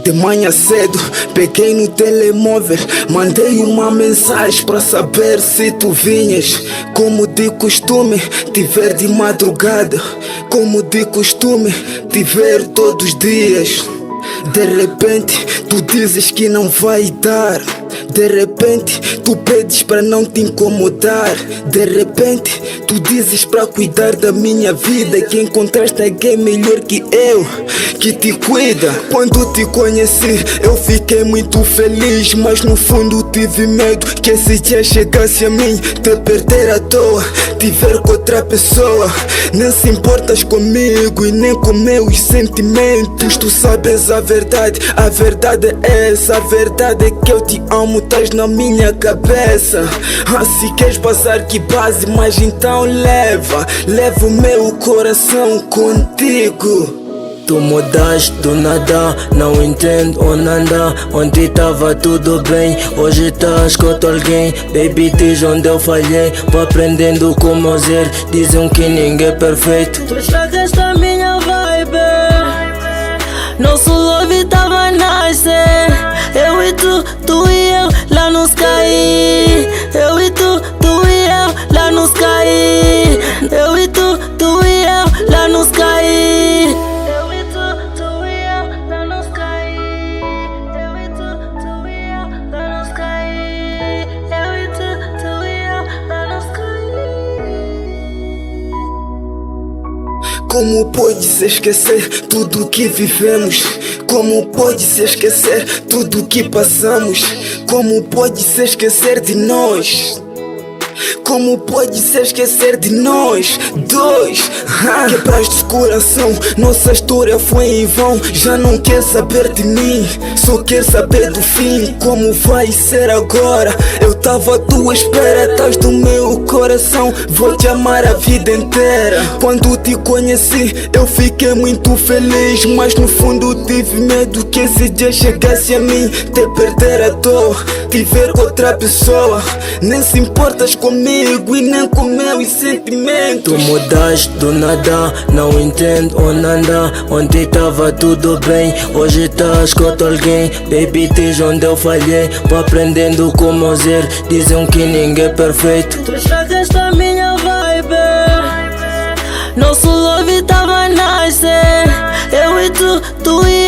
De manhã cedo, peguei no telemóvel, mandei uma mensagem pra saber se tu vinhas. Como de costume, te ver de madrugada. Como de costume, te ver todos os dias. De repente, tu dizes que não vai dar. De repente, tu pedes pra não te incomodar. De repente, tu dizes pra cuidar da minha vida, que encontraste alguém melhor que eu, que te cuida. Quando te conheci, eu fiquei muito feliz, mas no fundo tive medo que esse dia chegasse a mim, te perder à toa, te ver com outra pessoa. Nem se importas comigo e nem com meus sentimentos. Tu sabes a verdade é essa. A verdade é que eu te amo, estás na minha cabeça. Se queres passar que base, mas então leva o meu coração contigo. Tu mudaste do nada, não entendo onde anda. Ontem tava tudo bem, hoje estás com outro alguém. Baby, diz onde eu falhei, vou aprendendo como fazer. Dizem que ninguém é perfeito. Tu estragaste a minha vibe. Nosso love tava a nascer. Eu e tu e eu, lá nos caí. Eu e tu e eu, lá nos caí. Eu e tu e eu, lá nos caí. Como pode-se esquecer tudo que vivemos? Como pode-se esquecer tudo que passamos? Como pode-se esquecer de nós? Como pode-se esquecer de nós dois? Quebraste o coração, nossa história foi em vão. Já não quer saber de mim, só quer saber do fim. Como vai ser agora? Eu tava à tua espera, estás no meu coração. Vou te amar a vida inteira. Quando te conheci, eu fiquei muito feliz, mas no fundo tive medo que esse dia chegasse a mim, te perder à toa, te ver com outra pessoa. Nem se importas comigo e nem com meus sentimentos. Tu mudaste do nada, não entendo onde anda. Ontem tava tudo bem, hoje estás com outro alguém. Baby, diz onde eu falhei, vou aprendendo como fazer. Dizem que ninguém é perfeito. Tu estragaste a minha vibe. Nosso love tava a nascer. Eu e tu e